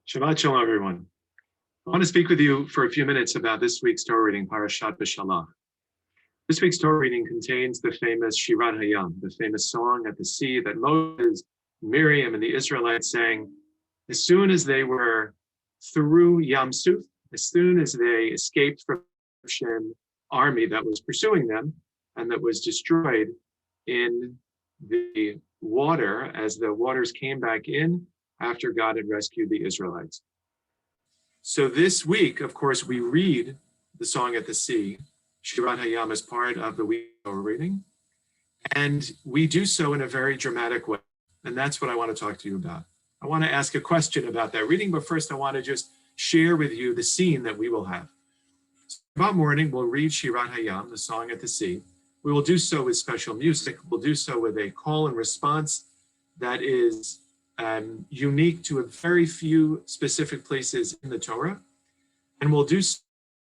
Shabbat Shalom, everyone. I want to speak with you for a few minutes about this week's Torah reading, Parashat Beshalach. This week's Torah reading contains the famous Shirat Hayam, the famous song at the sea that Moses, Miriam, and the Israelites sang as soon as they were through Yam Suf, as soon as they escaped from the Egyptian army that was pursuing them and that was destroyed in the water as the waters came back in after God had rescued the Israelites. So this week, of course, we read the song at the sea, Shirat Hayam, as part of the week Torah reading, and we do so in a very dramatic way, and that's what I want to talk to you about. I want to ask a question about that reading, but first I want to just share with you the scene that we will have. So tomorrow morning, we'll read Shirat Hayam, the song at the sea. We will do so with special music. We'll do so with a call and response that is unique to a very few specific places in the Torah, and we'll do so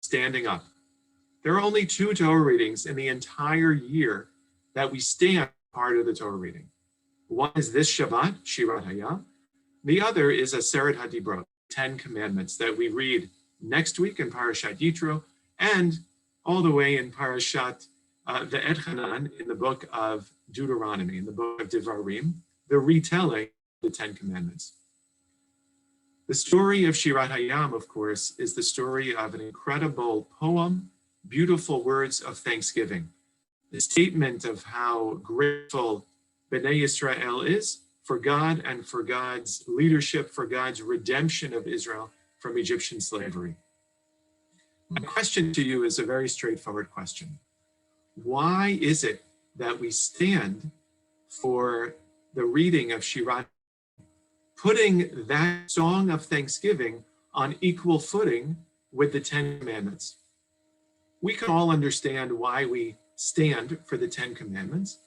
standing up. There are only two Torah readings in the entire year that we stand part of the Torah reading. One is this Shabbat, Shirat Hayam. The other is Aseret HaDibrot, 10 Commandments, that we read next week in Parashat Yitro and all the way in Parashat Ve'etchanan in the book of Deuteronomy, in the book of Devarim, the retelling the 10 Commandments. The story of Shirat Hayam, of course, is the story of an incredible poem, beautiful words of thanksgiving, the statement of how grateful Bnei Yisrael is for God and for God's leadership, for God's redemption of Israel from Egyptian slavery. My question to you is a very straightforward question. Why is it that we stand for the reading of Shirat, putting that song of thanksgiving on equal footing with the 10 Commandments? We can all understand why we stand for the 10 Commandments.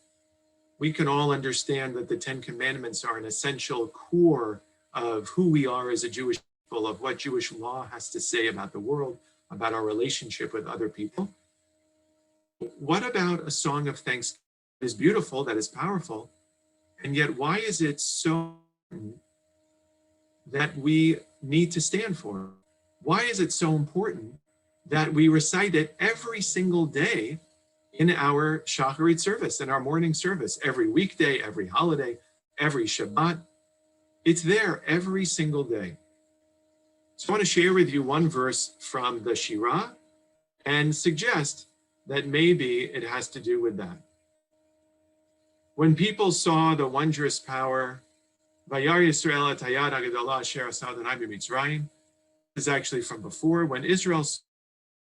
We can all understand that the 10 Commandments are an essential core of who we are as a Jewish people, of what Jewish law has to say about the world, about our relationship with other people. What about a song of thanksgiving that is beautiful, that is powerful, and yet why is it so important that we need to stand for? Why is it so important that we recite it every single day in our Shacharit service, in our morning service, every weekday, every holiday, every Shabbat? It's there every single day. So I want to share with you one verse from the Shirah and suggest that maybe it has to do with that. When people saw the wondrous power, Vayar Yisrael et hayad hagadolah asher asah Adonai b'Mitzrayim, is actually from before, when Israel saw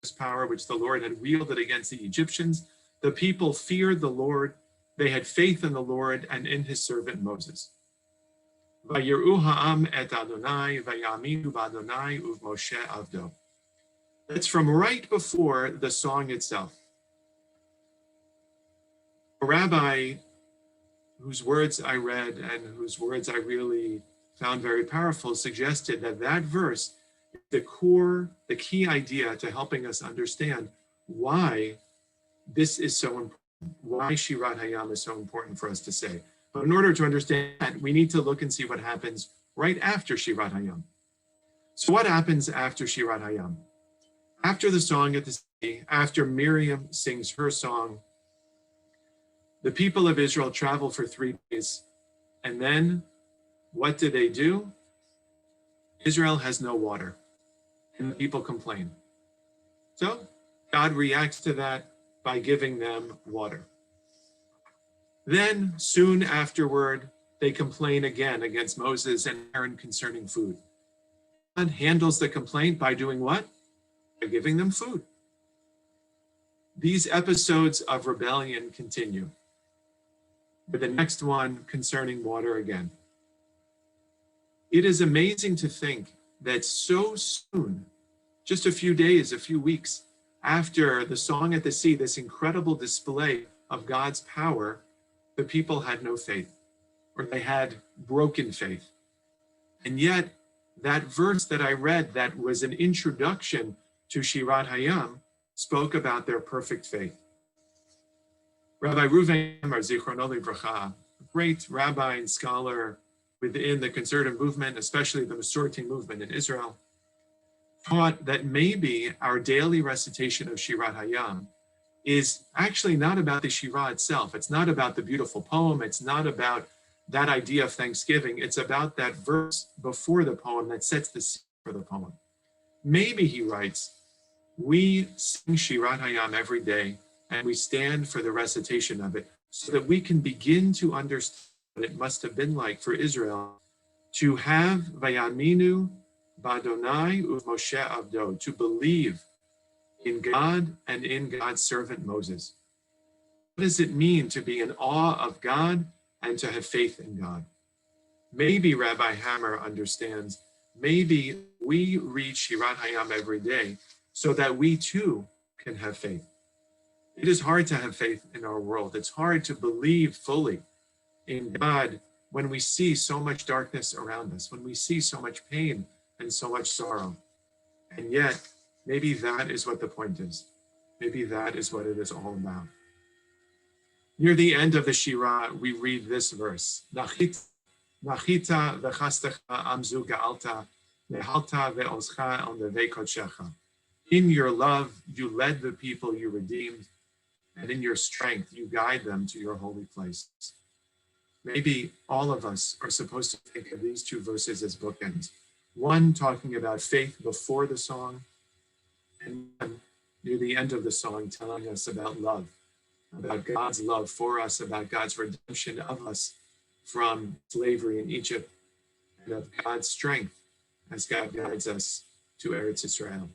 this power which the Lord had wielded against the Egyptians, the people feared the Lord, they had faith in the Lord and in his servant Moses. Vayiru ha'am et Adonai, vayamidu b'Adonai u'Moshe avdo. That's from right before the song itself. A rabbi whose words I read and whose words I really found very powerful suggested that that verse is the core, the key idea to helping us understand why this is so important, why Shirat Hayam is so important for us to say. But in order to understand that, we need to look and see what happens right after Shirat Hayam. So what happens after Shirat Hayam? After the song at the sea, after Miriam sings her song, the people of Israel travel for 3 days. And then what do? Israel has no water. And the people complain. So God reacts to that by giving them water. Then soon afterward, they complain again against Moses and Aaron concerning food. God handles the complaint by doing what? By giving them food. These episodes of rebellion continue. But the next one concerning water again. It is amazing to think that so soon, just a few days, a few weeks after the song at the sea, this incredible display of God's power, the people had no faith, or they had broken faith. And yet, that verse that I read that was an introduction to Shirat Hayam spoke about their perfect faith. Rabbi Reuven Zichrono Livracha, a great rabbi and scholar within the conservative movement, especially the Masorti movement in Israel, taught that maybe our daily recitation of Shirat Hayam is actually not about the Shirah itself. It's not about the beautiful poem. It's not about that idea of thanksgiving. It's about that verse before the poem that sets the scene for the poem. Maybe, he writes, we sing Shirat Hayam every day and we stand for the recitation of it so that we can begin to understand what it must have been like for Israel to have Vayaminu Badonai uv Moshe Avdo, to believe in God and in God's servant Moses. What does it mean to be in awe of God and to have faith in God? Maybe Rabbi Hammer understands, maybe we read Shirat Hayam every day so that we too can have faith. It is hard to have faith in our world. It's hard to believe fully in God when we see so much darkness around us, when we see so much pain and so much sorrow. And yet, maybe that is what the point is. Maybe that is what it is all about. Near the end of the Shirah, we read this verse, Nachita v'chastecha amzu ga'alta, nehalta ve'ozcha el nevei kodshecha. In your love, you led the people you redeemed, and in your strength, you guide them to your holy place. Maybe all of us are supposed to think of these two verses as bookends. One talking about faith before the song, and one near the end of the song telling us about love, about God's love for us, about God's redemption of us from slavery in Egypt, and of God's strength as God guides us to Eretz Israel.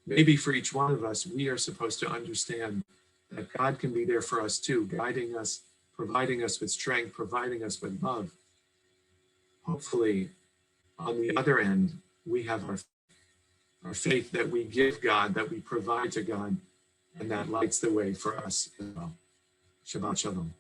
Maybe for each one of us, we are supposed to understand that God can be there for us too, guiding us, providing us with strength, providing us with love. Hopefully, on the other end, we have our faith that we give God, that we provide to God, and that lights the way for us as well. Shabbat Shalom.